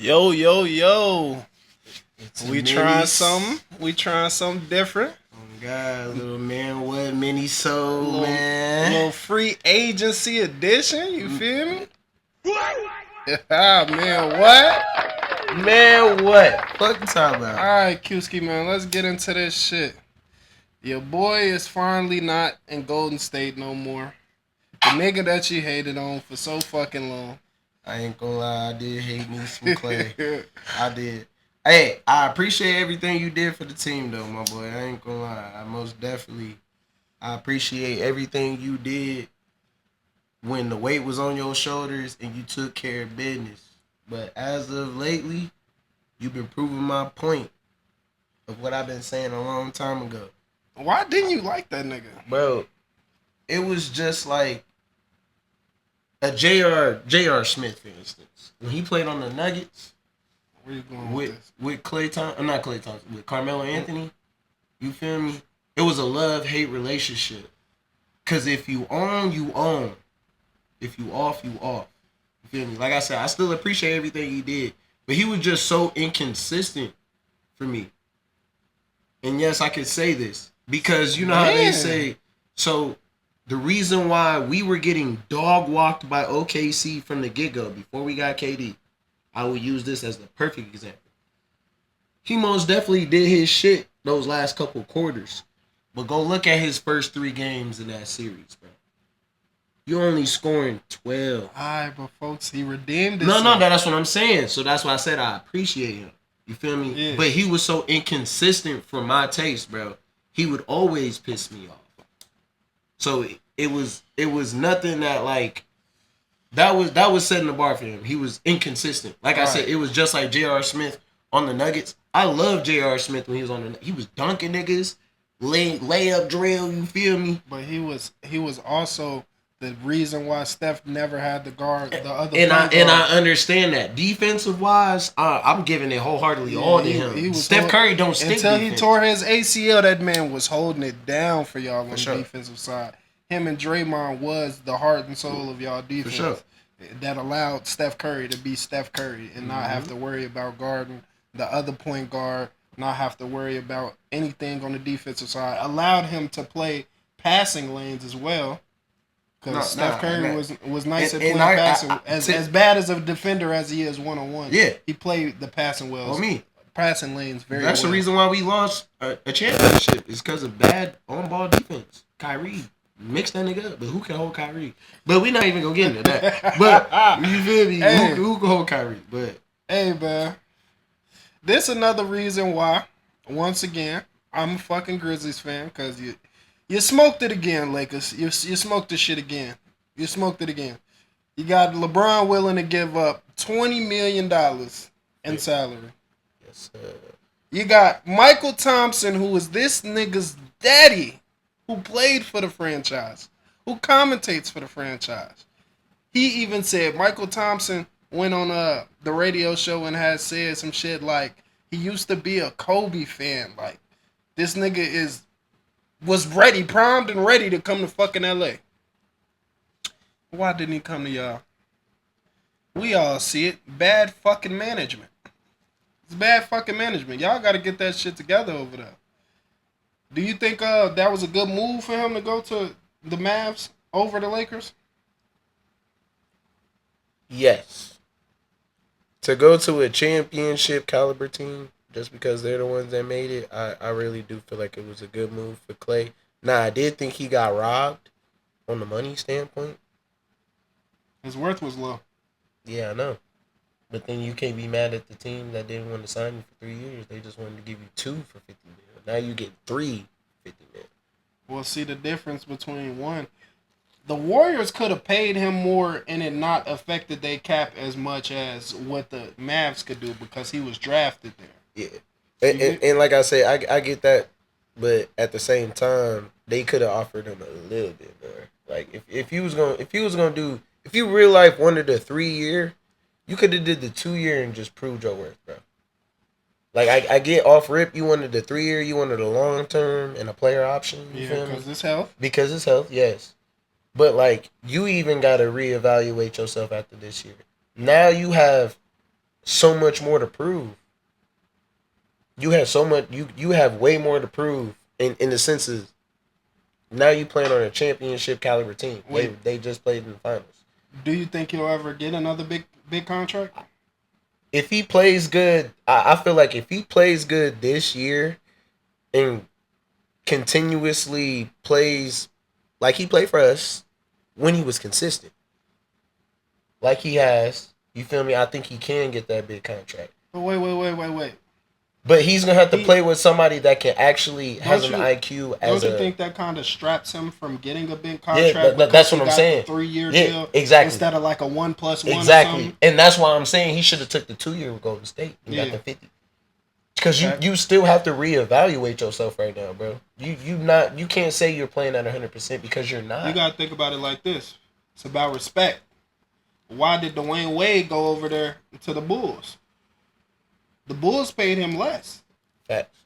Yo, yo, yo. It's We trying something. We trying something different. Oh God, little man, what Minisode, Little, man? little free agency edition. You feel me? Man, what? Man, what? Fuck you talking about? Alright, Kuski, man. Let's get into this shit. Your boy is finally not in Golden State no more. The nigga that you hated on for so fucking long. I ain't gonna lie, I did hate me some Clay. I did. Hey, I appreciate everything you did for the team, though, my boy. I ain't gonna lie. I most definitely, I appreciate everything you did when the weight was on your shoulders and you took care of business. But as of lately, you've been proving my point of what I've been saying a long time ago. Why didn't you like that nigga? Bro, it was just like a J.R. Smith, for instance. When he played on the Nuggets Where you going with Klay Thompson, not Klay Thompson, with Carmelo Anthony, you feel me? It was a love-hate relationship. Because if you on, you on. If you off, you off. You feel me? Like I said, I still appreciate everything he did. But he was just so inconsistent for me. And yes, I could say this. Because you know how they say, so the reason why we were getting dog walked by OKC from the get-go before we got KD, I will use this as the perfect example. He most definitely did his shit those last couple quarters. But go look at his first 3 games in that series, bro. You only scoring 12. Alright, but folks, he redeemed himself. No, that's what I'm saying. So that's why I said I appreciate him. You feel me? Yeah. But he was so inconsistent for my taste, bro. He would always piss me off. So it was nothing that like that was setting the bar for him. He was inconsistent. Like I said, it was just like J.R. Smith on the Nuggets. I love J.R. Smith when he was on the. He was dunking niggas, layup drill. You feel me? But he was also the reason why Steph never had the guard the other. And I understand that defensive wise, I'm giving it wholeheartedly all to him. Steph Curry don't stick until defense. He tore his ACL. That man was holding it down for y'all on the defensive side. Him and Draymond was the heart and soul of y'all defense. That allowed Steph Curry to be Steph Curry and not have to worry about guarding the other point guard, not have to worry about anything on the defensive side. Allowed him to play passing lanes as well. Because Steph Curry was nice at playing passing. As bad as a defender as he is one-on-one. Yeah. He played the passing wells. Passing lanes very That's well. the reason why we lost a championship is because of bad on-ball defense. Kyrie. Mix that nigga up, but who can hold Kyrie? But we not even gonna get into that. But you feel me? Hey. Who can hold Kyrie? But hey, man, this another reason why. Once again, I'm a fucking Grizzlies fan because you smoked it again, Lakers. You smoked the shit again. You smoked it again. You got LeBron willing to give up $20 million in salary. Yes, sir. You got Michael Thompson, who is this nigga's daddy, who played for the franchise, who commentates for the franchise. He even said, Michael Thompson went on the radio show and had said some shit like, he used to be a Kobe fan. Like, this nigga was ready, primed and ready to come to fucking LA. Why didn't he come to y'all? We all see it. Bad fucking management. It's bad fucking management. Y'all got to get that shit together over there. Do you think that was a good move for him to go to the Mavs over the Lakers? Yes. To go to a championship caliber team, just because they're the ones that made it, I really do feel like it was a good move for Klay. Now, I did think he got robbed on the money standpoint. His worth was low. Yeah, I know. But then you can't be mad at the team that didn't want to sign you for 3 years. They just wanted to give you 2 for $50 million. Now you get 3 $50 million. Well, see the difference between one. The Warriors could have paid him more and it not affected their cap as much as what the Mavs could do because he was drafted there. Yeah. And like I say, I get that. But at the same time, they could have offered him a little bit more. Like if you real life wanted a 3-year, you could have did the 2-year and just proved your worth, bro. Like, I get off rip, you wanted the 3-year, you wanted a long term and a player option. You feel me? Because it's health. Because it's health, yes. But, like, you even got to reevaluate yourself after this year. Now you have so much more to prove. You have so much. You have way more to prove in the senses. Now you playing on a championship caliber team. They just played in the finals. Do you think he'll ever get another big contract? If he plays good, I feel like if he plays good this year and continuously plays like he played for us when he was consistent, like he has, you feel me? I think he can get that big contract. But wait. But he's gonna have to play with somebody that can actually has an IQ. Don't you think that kind of straps him from getting a big contract? Yeah, that's what I'm saying. 3-year deal, exactly. Instead of like a 1+1. Exactly, and that's why I'm saying he should have took the 2-year with Golden State and got the 50. Because you still have to reevaluate yourself right now, bro. You can't say you're playing at 100% because you're not. You gotta think about it like this. It's about respect. Why did Dwayne Wade go over there to the Bulls? The Bulls paid him less. Facts.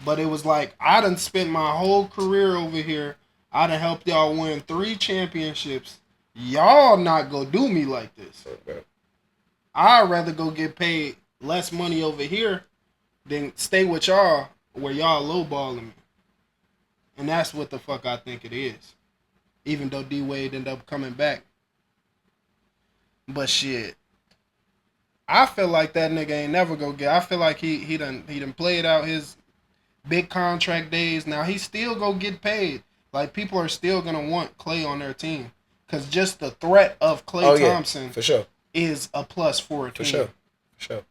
But it was like, I done spent my whole career over here. I done helped y'all win 3 championships. Y'all not gonna do me like this. Okay. I'd rather go get paid less money over here than stay with y'all where y'all lowballing me. And that's what the fuck I think it is. Even though D-Wade ended up coming back. But shit. I feel like that nigga ain't never gonna get. I feel like he done played out his big contract days. Now he still go get paid. Like people are still gonna want Klay on their team, cause just the threat of Klay Thompson for sure is a plus for a team. For sure.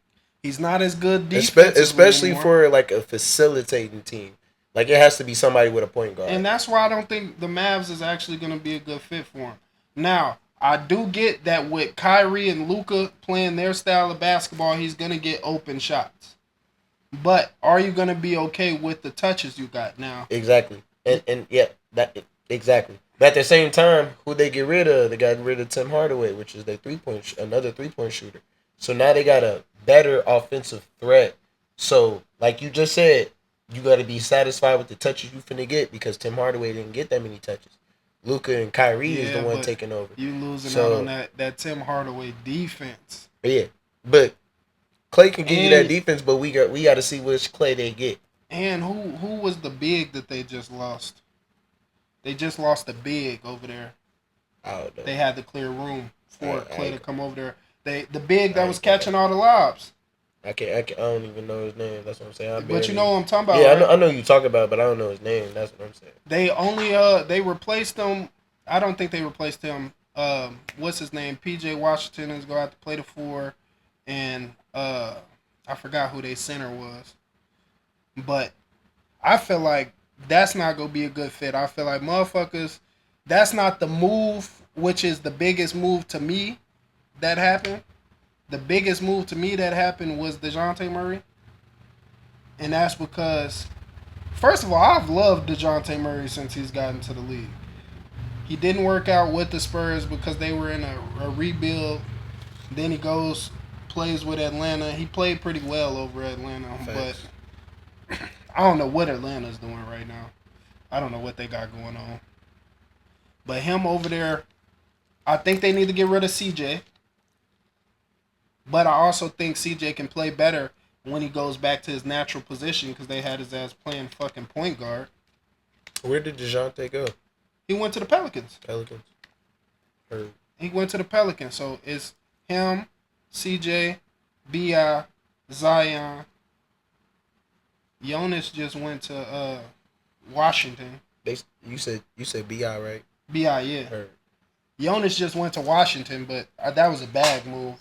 He's not as good defensively especially anymore. for like a facilitating team. Like it has to be somebody with a point guard. And that's why I don't think the Mavs is actually gonna be a good fit for him. Now, I do get that with Kyrie and Luka playing their style of basketball, he's going to get open shots. But are you going to be okay with the touches you got now? Exactly. And yeah, exactly. But at the same time, who they get rid of? They got rid of Tim Hardaway, which is their another 3-point shooter. So now they got a better offensive threat. So, like you just said, you got to be satisfied with the touches you finna get because Tim Hardaway didn't get that many touches. Luka and Kyrie is the one taking over. You losing out on that Tim Hardaway defense. Yeah, but Klay can give you that defense, but we got to see which Klay they get. And who was the big that they just lost? They just lost the big over there. I don't know. They had the clear room for Klay to come over there. The big that was catching all the lobs. I don't even know his name. That's what I'm saying. But you know what I'm talking about. Yeah, right? I know you talking about, but I don't know his name. That's what I'm saying. They only they replaced him. I don't think they replaced him. What's his name? PJ Washington is going to have to play the 4, and I forgot who their center was. But I feel like that's not gonna be a good fit. I feel like motherfuckers, that's not the move, which is the biggest move to me that happened. The biggest move to me that happened was DeJounte Murray. And that's because, first of all, I've loved DeJounte Murray since he's gotten to the league. He didn't work out with the Spurs because they were in a rebuild. Then he goes, plays with Atlanta. He played pretty well over Atlanta. Thanks. But I don't know what Atlanta's doing right now. I don't know what they got going on. But him over there, I think they need to get rid of CJ. But I also think CJ can play better when he goes back to his natural position because they had his ass playing fucking point guard. Where did DeJounte go? He went to the Pelicans. He went to the Pelicans. So it's him, CJ, B.I., Zion. Jonas just went to Washington. You said B.I., right? B.I., yeah. Jonas just went to Washington, but that was a bad move.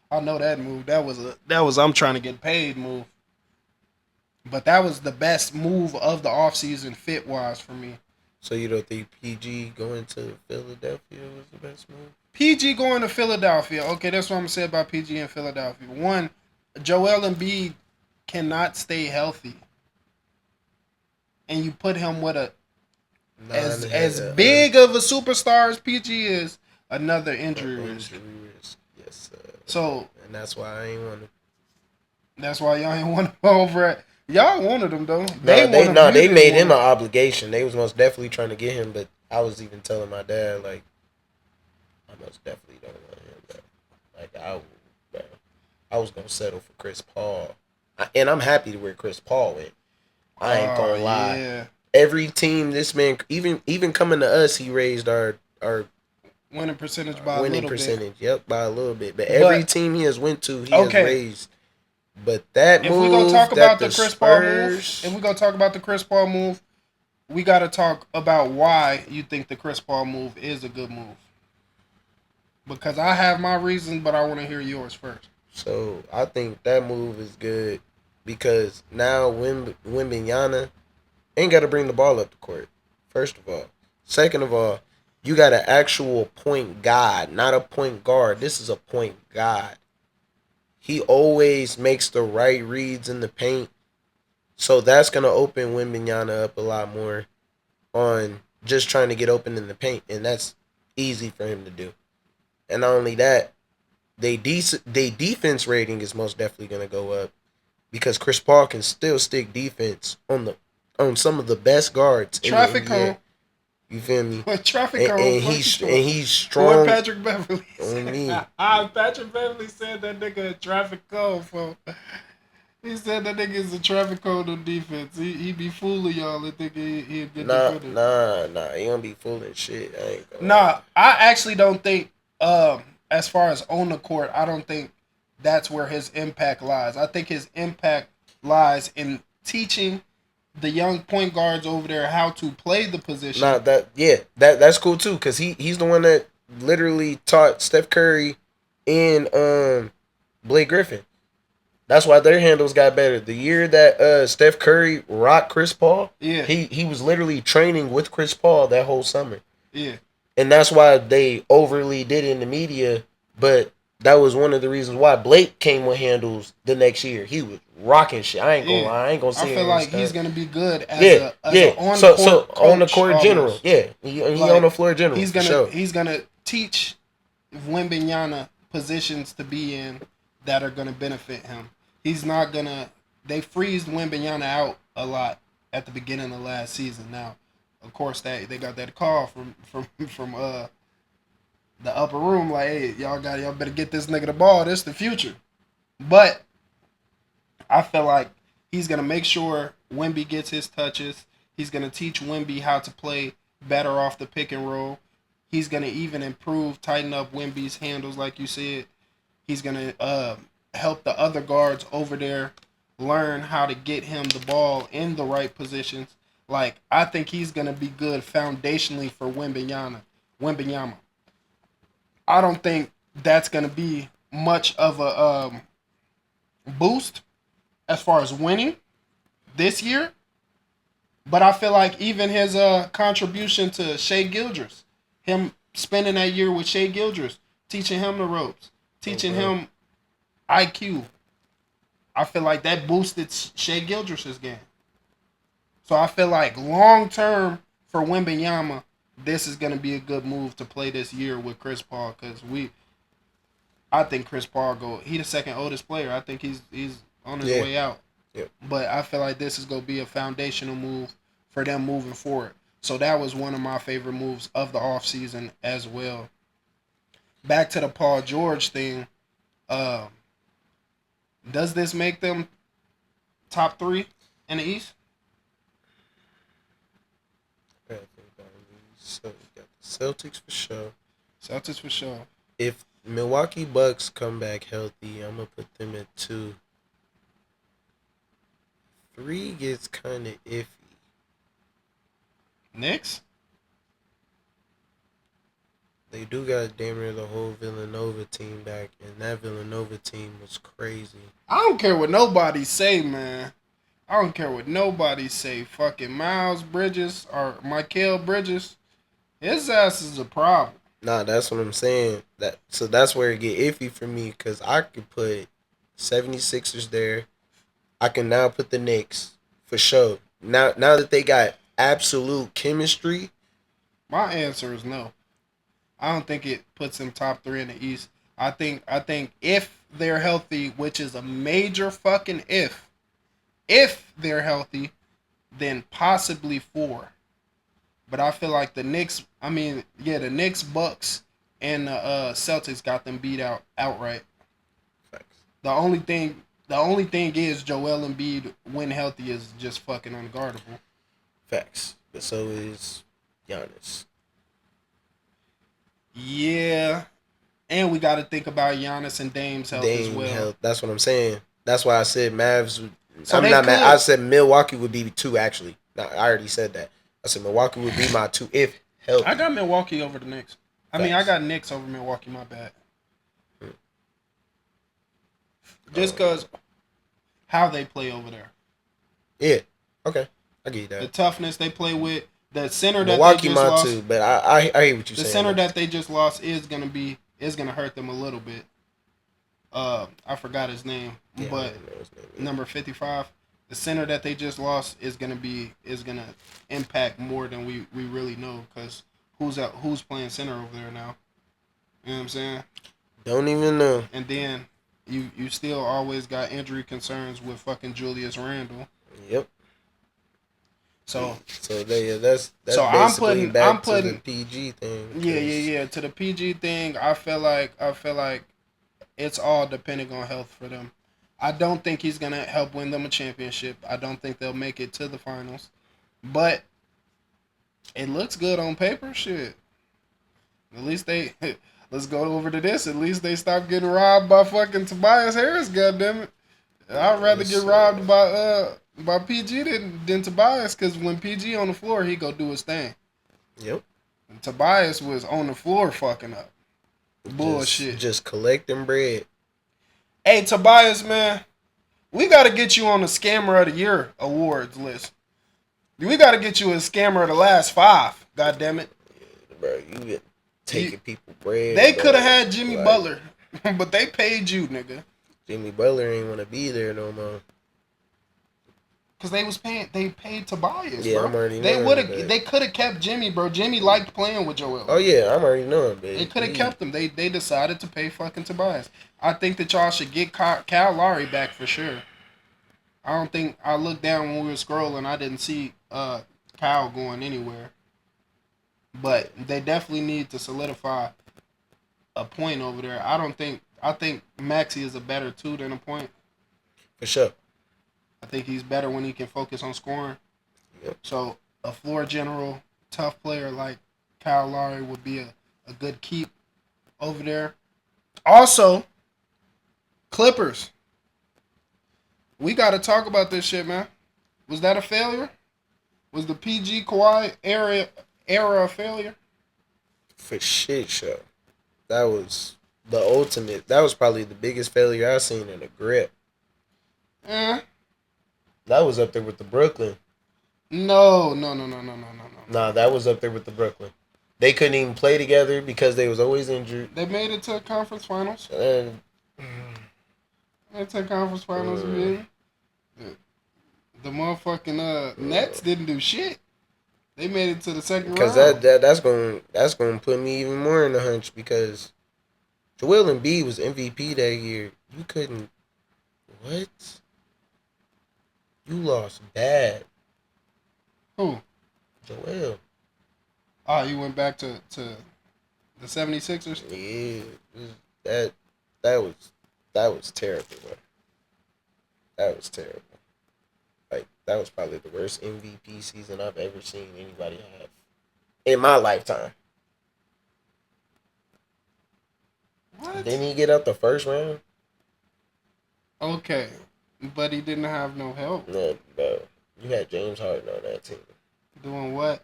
I know that move. That was I'm trying to get paid move. But that was the best move of the offseason fit-wise for me. So you don't think PG going to Philadelphia was the best move? PG going to Philadelphia. Okay, that's what I'm going to say about PG in Philadelphia. One, Joel Embiid cannot stay healthy. And you put him with as big of a superstar as PG is, another injury risk. Yes, sir. So, and that's why I ain't want to. That's why y'all ain't want him over at. Y'all wanted him though. They made him an obligation. They was most definitely trying to get him, but I was even telling my dad like, I most definitely don't want him. Bro. Like I was gonna settle for Chris Paul, and I'm happy to where Chris Paul went. I ain't Oh gonna lie. yeah, Every team this man, even coming to us, he raised our winning percentage by a winning little bit. percentage. Yep, by a little bit. But every But team he has went to, he has okay, raised. But that if we gonna move talk that about the the Chris Paul move, Spurs, we got to talk about why you think the Chris Paul move is a good move. Because I have my reasons, but I want to hear yours first. so I think that move is good because now Wimbenyana ain't got to bring the ball up the court. First of all, second of all, you got an actual point guard, not a point guard. This is a point guard. He always makes the right reads in the paint. So that's gonna open Wimbenyana up a lot more on just trying to get open in the paint, and that's easy for him to do. And not only that, they defense rating is most definitely gonna go up because Chris Paul can still stick defense on some of the best guards in the Traffic NBA. cone. You feel me? Traffic cone. And he's Boy, strong Patrick Beverly. on me. Patrick Beverly said that nigga a traffic cone, for. He said that nigga is a traffic cone on defense. He be fooling y'all and think he a good defender. Nah. He don't be fooling shit. I ain't gonna lie. Nah, I actually don't think, as far as on the court, I don't think that's where his impact lies. I think his impact lies in teaching the young point guards over there how to play the position. Nah, that's cool too, cause he's the one that literally taught Steph Curry and Blake Griffin. That's why their handles got better. The year that Steph Curry rocked Chris Paul, Yeah, he was literally training with Chris Paul that whole summer. yeah. And that's why they overly did it in the media. But that was one of the reasons why Blake came with handles the next year. He was rocking shit. I ain't gonna Yeah, lie. I ain't gonna I say feel it and like he's stuff. gonna be good as Yeah, a yeah. on So court on the coach court general, almost. yeah. He on Like the floor general. he's For gonna sure. he's gonna teach Wembenyama positions to be in that are gonna benefit him. He's not gonna. They freezed Wembenyama out a lot at the beginning of last season. Now, of course, they got that call from the upper room like, hey, y'all better get this nigga the ball. This the future. But I feel like he's gonna make sure Wemby gets his touches. He's gonna teach Wemby how to play better off the pick and roll. He's gonna even improve, tighten up Wemby's handles, like you said. He's gonna help the other guards over there learn how to get him the ball in the right positions. Like I think he's gonna be good foundationally for Wembenyama. Wembenyama. I don't think that's gonna be much of a boost as far as winning this year. But I feel like even his contribution to Shea Gildress, him spending that year with Shea Gildress, teaching him the ropes, teaching Okay. him IQ, I feel like that boosted Shea Gildress's game. So I feel like long term for Wembenyama, this is going to be a good move to play this year with Chris Paul because I think Chris Paul he the second oldest player. I think he's on his Yeah. way out. Yeah. But I feel like this is gonna be a foundational move for them moving forward. So that was one of my favorite moves of the offseason as well. Back to the Paul George thing. Uh, does this make them top three in the East? So we got the Celtics for sure. Celtics for sure. If Milwaukee Bucks come back healthy, I'm gonna put them at 2. 3 gets kind of iffy. Knicks? They do got damn near the whole Villanova team back, and that Villanova team was crazy. I don't care what nobody say, man. I don't care what nobody say. Fucking Miles Bridges or Michael Bridges, his ass is a problem. Nah, that's what I'm saying. That's where it get iffy for me, because I could put 76ers there. I can now put the Knicks for sure. Now that they got absolute chemistry. My answer is no. I don't think it puts them top three in the East. I think if they're healthy, which is a major fucking if they're healthy, then possibly 4. But I feel like the Knicks, the Knicks, Bucks, and the Celtics got them beat out outright. Facts. The only thing is Joel Embiid, when healthy, is just fucking unguardable. Facts. But so is Giannis. Yeah, and we got to think about Giannis and Dame's health as Dame well. health. That's what I'm saying. That's why I said Mavs. So I'm they not could. mad. I said Milwaukee would be 2 actually. No, I already said that. I said Milwaukee would be my 2 if healthy. I got Milwaukee over the Knicks. I got Knicks over Milwaukee. My bad. Just because how they play over there. Yeah. Okay. I get that. The toughness they play with. The center Milwaukee that they just lost. too, but I hear what you're saying. The center that they just lost is gonna hurt them a little bit. I forgot his name, but number 55, the center that they just lost is gonna impact more than we really know, because who's playing center over there now? You know what I'm saying? Don't even know. And then you still always got injury concerns with fucking Julius Randle. Yep. So that's so basically I'm to putting the PG thing. Yeah. To the PG thing, I feel like it's all depending on health for them. I don't think he's gonna help win them a championship. I don't think they'll make it to the finals, but it looks good on paper. Shit. At least they let's go over to this. At least they stopped getting robbed by fucking Tobias Harris. Goddammit. I'd rather get robbed by PG than Tobias, because when PG on the floor, he go do his thing. Yep. And Tobias was on the floor fucking up. Bullshit. Just collecting bread. Hey, Tobias, man, we got to get you on the Scammer of the Year awards list. We got to get you a Scammer of the last 5. God damn it. Yeah, bro, you get taking people bread. They could have had Jimmy Butler, but they paid you, nigga. Jimmy Butler ain't want to be there no more. Cause they paid Tobias, yeah, bro. I'm already knowing. They could have kept Jimmy, bro. Jimmy liked playing with Joel. Oh yeah, I'm already knowing, baby. They could have kept him. They decided to pay fucking Tobias. I think that y'all should get Kyle Lowry back for sure. I looked down when we were scrolling. I didn't see Kyle going anywhere. But they definitely need to solidify a point over there. I think Maxey is a better 2 than a point. For sure. I think he's better when he can focus on scoring. Yep. So a floor general, tough player like Kyle Lowry would be a good keep over there. Also, Clippers. We got to talk about this shit, man. Was that a failure? Was the PG Kawhi era a failure? For shit show. That was the ultimate. That was probably the biggest failure I've seen in a grip. That was up there with the Brooklyn. No. Nah, that was up there with the Brooklyn. They couldn't even play together because they was always injured. They made it to conference finals. And They to conference finals, man. The motherfucking Nets didn't do shit. They made it to the second round. Because that's going to put me even more in the hunch, because Joel Embiid was MVP that year. You couldn't. What? You lost bad. Who? Joel. Oh, you went back to the 76ers? Yeah. That was terrible, bro. That was terrible. Like, that was probably the worst MVP season I've ever seen anybody have in my lifetime. What? Didn't he get out the first round? Okay. But he didn't have no help. No, bro. You had James Harden on that team. Doing what?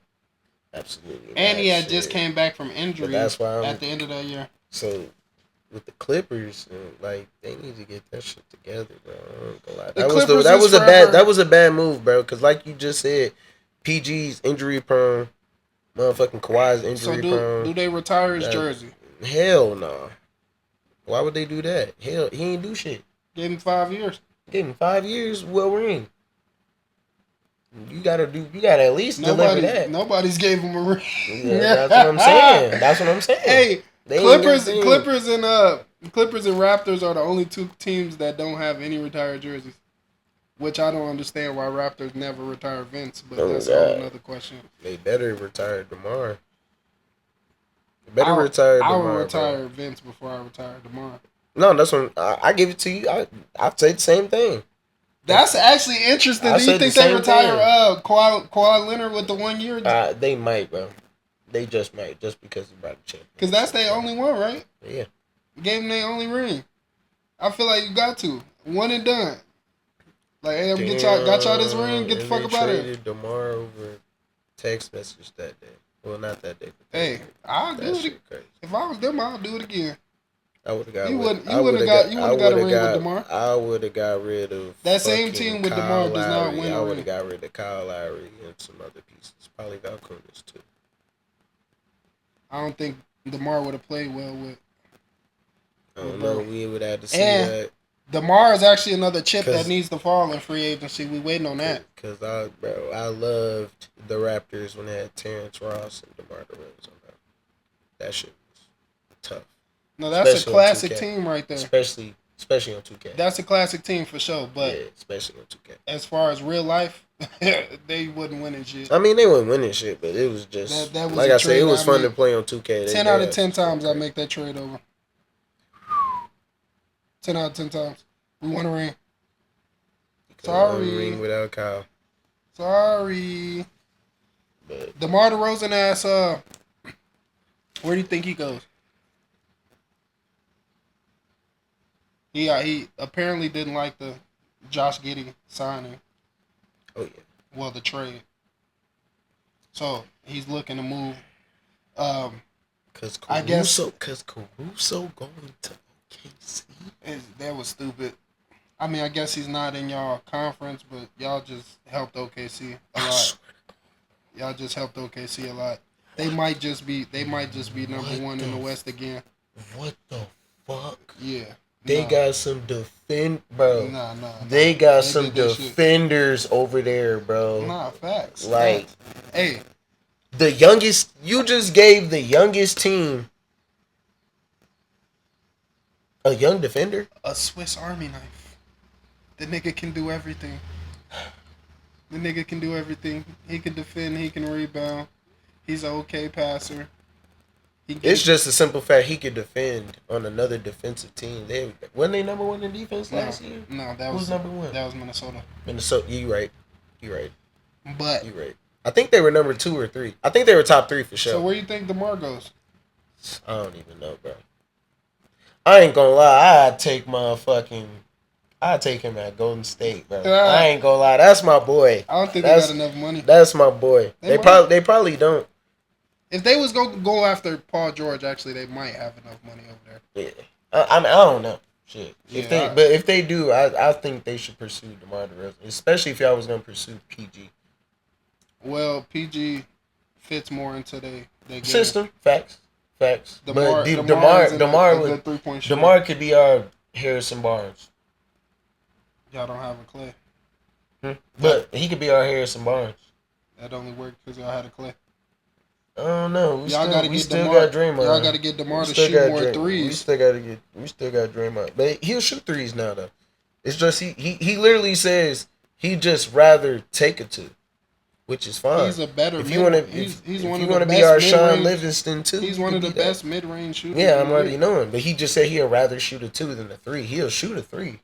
Absolutely. And he had just came back from injury at the end of that year. So, with the Clippers, like, they need to get that shit together, bro. I ain't gonna lie. That was a bad move, bro. Because like you just said, PG's injury prone, motherfucking Kawhi's injury prone. Do they retire his jersey? Hell no. Nah. Why would they do that? Hell, he ain't do shit. Gave him 5 years. Gave him 5 years. What we're in. You gotta at least deliver that. Nobody's gave him a ring. Yeah, that's what I'm saying. Hey, Clippers and Raptors are the only 2 teams that don't have any retired jerseys. Which I don't understand why Raptors never retire Vince, but that's a whole another question. They better retire DeMar. They better retire DeMar. I would retire Vince before I retire DeMar. No, that's what I give it to you. I say the same thing. That's actually interesting. I Do you said the think they same retire thing. Kawhi Leonard with the 1 year? They might, bro. They just might, just because he brought the championship. Because that's their only one, right? Yeah. Gave them their only ring. I feel like you got to. One and done. Like, hey, got y'all this ring, get the fuck up out of here. Traded DeMar over text message that day. Well, not that day. But Hey, I'll do it. Crazy. If I was them, I'll do it again. I would have got. You wouldn't have got a ring with DeMar. I would have got rid of that same team with Kyle DeMar does not Lowry. win I a would ring. have got rid of Kyle Lowry and some other pieces. Probably Valkunas too. I don't think DeMar would have played well with. I don't know. We would have to see and that. DeMar is actually another chip that needs to fall in free agency. We waiting on that. Because I loved the Raptors when they had Terrence Ross and DeMar DeRozan. That shit was tough. No, that's especially a classic team right there. Especially on 2K. That's a classic team for sure. But yeah, especially on 2K. As far as real life, they wouldn't win shit. I mean, they wouldn't win shit, but it was just that was like I said, it was fun to play on 2K. 10 out of 10 times I make that trade over. 10 out of 10 times. We won a ring. Sorry. Ring without Kyle. Sorry. But DeMar DeRozan ass, where do you think he goes? He apparently didn't like the Josh Giddey signing. Oh, yeah. Well, the trade. So, he's looking to move. Because Caruso going to OKC. That was stupid. I mean, I guess he's not in y'all conference, but y'all just helped OKC a lot. Y'all just helped OKC a lot. They might just be number one in the West again. What the fuck? Yeah. They got some bro. Nah. They got some defenders over there, bro. Nah, facts. Like, hey, the youngest. You just gave the youngest team a young defender, a Swiss Army knife. The nigga can do everything. He can defend. He can rebound. He's an okay passer. It's just a simple fact he could defend on another defensive team. Wasn't they number one in defense last year? No, that was number one. That was Minnesota. You right. But you right. I think they were number 2 or 3. I think they were top 3 for sure. So where do you think DeMar goes? I don't even know, bro. I ain't gonna lie. I'd take him at Golden State, bro. I ain't gonna lie. That's my boy. I don't think they got enough money. That's my boy. They probably don't. If they was go after Paul George, actually, they might have enough money over there. Yeah, I don't know. Shit. If they do, I think they should pursue DeMar DeRozan, especially if y'all was gonna pursue PG. Well, PG fits more into their system. Facts. DeMar could be our Harrison Barnes. Y'all don't have a Clay. But he could be our Harrison Barnes. That only worked because y'all had a Clay. I don't know. We still got Draymond. Y'all got to get DeMar to shoot more threes. We still got Draymond. But he'll shoot threes now, though. It's just he literally says he'd just rather take a 2, which is fine. He's a better. If you want to, if you want to be our Sean Livingston too, he's one of the best mid-range shooters. Yeah, I'm already knowing. But he just said he'd rather shoot a 2 than a 3. He'll shoot a 3.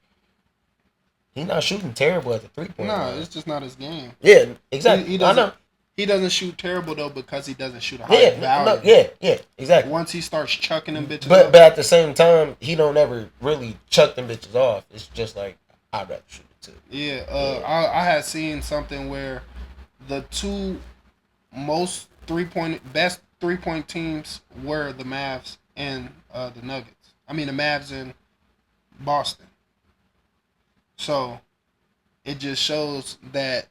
He's not shooting terrible at the 3-point line. No, it's just not his game. Yeah, exactly. I know. He doesn't shoot terrible though because he doesn't shoot a high value. Yeah, exactly. Once he starts chucking them bitches, but at the same time, he don't ever really chuck them bitches off. It's just like I'd rather shoot it too. Yeah, I had seen something where the 2 most best 3-point teams were the Mavs and the Nuggets. I mean the Mavs and Boston. So it just shows that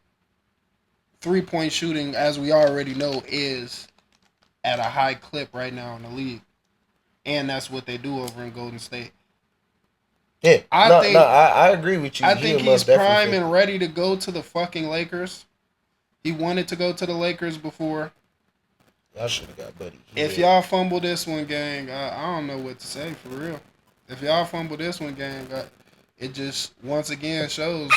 3-point shooting, as we already know, is at a high clip right now in the league. And that's what they do over in Golden State. Yeah, I agree with you. I think he's prime and ready to go to the fucking Lakers. He wanted to go to the Lakers before. Y'all should have got Buddy. If y'all fumble this one, gang, I don't know what to say, for real. If y'all fumble this one, gang, it just once again shows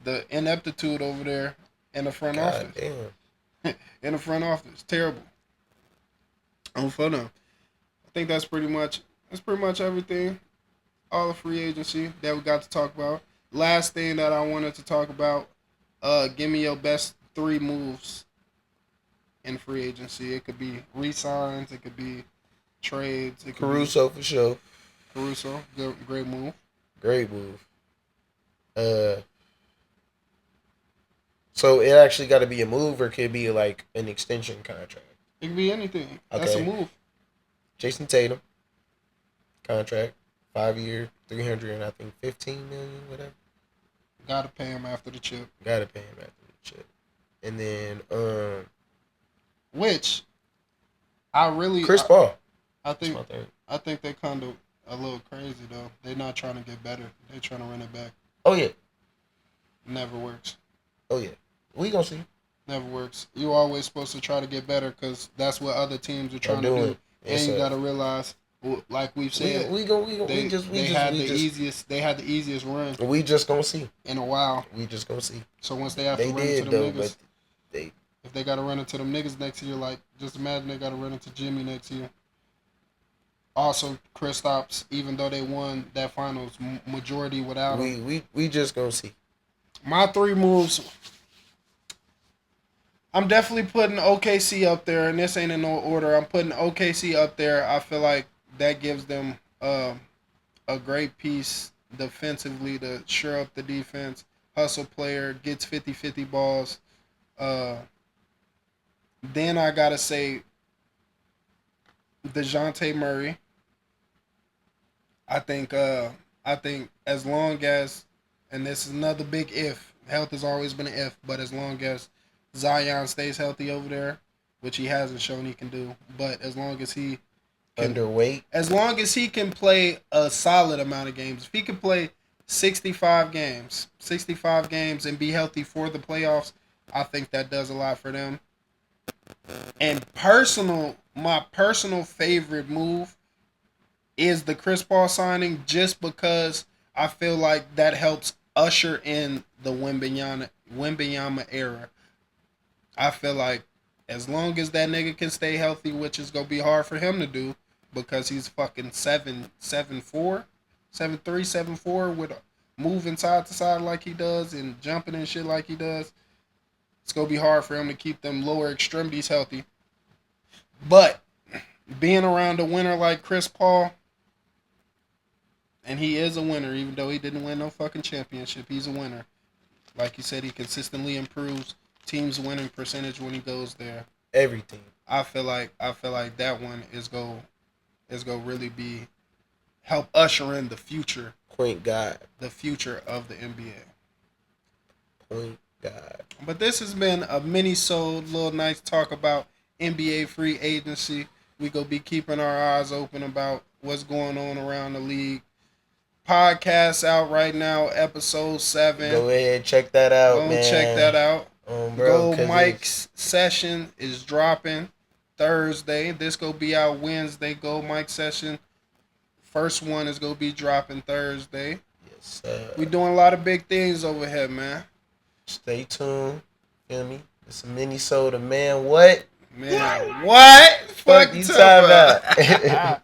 the ineptitude over there in the front office. Damn. In the front office. Terrible. On fun of. I think that's pretty much everything. all the free agency that we got to talk about. Last thing that I wanted to talk about, give me your best 3 moves in free agency. It could be re-signs, it could be trades, it could Caruso for sure. be Caruso, good, great move. Great move. Uh, so it actually got to be a move, or could it be like an extension contract? It could be anything. That's a Okay. move. Jason Tatum contract, 5 year, 300, and I think 15 million, whatever. Got to pay him after the chip. Gotta pay him after the chip. And then Which I really, Chris Paul. I That's think, my third. I think they kind of a little crazy though. They're not trying to get better. They're trying to run it back. Oh yeah. Never works. Oh yeah. We gonna see. Never works. You always supposed to try to get better because that's what other teams are trying to doing. do. Yes, And you sir. got to realize, like we've said, We had the easiest. They had the easiest run we just gonna see. in a while. We just gonna see. So once they have They to run did into them though, niggas, but they if they got to run into them niggas next year, like just imagine they got to run into Jimmy next year. Also, Kristaps, even though they won that finals majority without him. we just gonna see. My 3 moves. I'm definitely putting OKC up there, and this ain't in no order. I'm putting OKC up there. I feel like that gives them a great piece defensively to shore up the defense. Hustle player, gets 50-50 balls. Then I got to say DeJounte Murray. I think as long as, and this is another big if, health has always been an if, but as long as Zion stays healthy over there, which he hasn't shown he can do, but as long as he can, Underweight. as long as he can play a solid amount of games, if he can play 65 games and be healthy for the playoffs, I think that does a lot for them. And my personal favorite move is the Chris Paul signing, just because I feel like that helps usher in the Wembanyama era. I feel like as long as that nigga can stay healthy, which is gonna be hard for him to do because he's fucking 7'4", 7'3", 7'4", with moving side to side like he does and jumping and shit like he does. It's gonna be hard for him to keep them lower extremities healthy. But being around a winner like Chris Paul, and he is a winner, even though he didn't win no fucking championship, he's a winner. Like you said, he consistently improves team's winning percentage when he goes there. Everything. I feel like that one is go really be help usher in the future Point guard. of the NBA. Point guard. But this has been a Minisode, little nice talk about NBA free agency. We go be keeping our eyes open about what's going on around the league. Podcast out right now, episode 7. Go ahead, check that out, Go man. check that out. Bro, Go Mike's session is dropping Thursday. This go be out Wednesday. Go Mike session. First one is gonna be dropping Thursday. Yes, sir. We doing a lot of big things over here, man. Stay tuned. Feel me? It's a Minisode, man. What? Man, what? Fuck you talking about?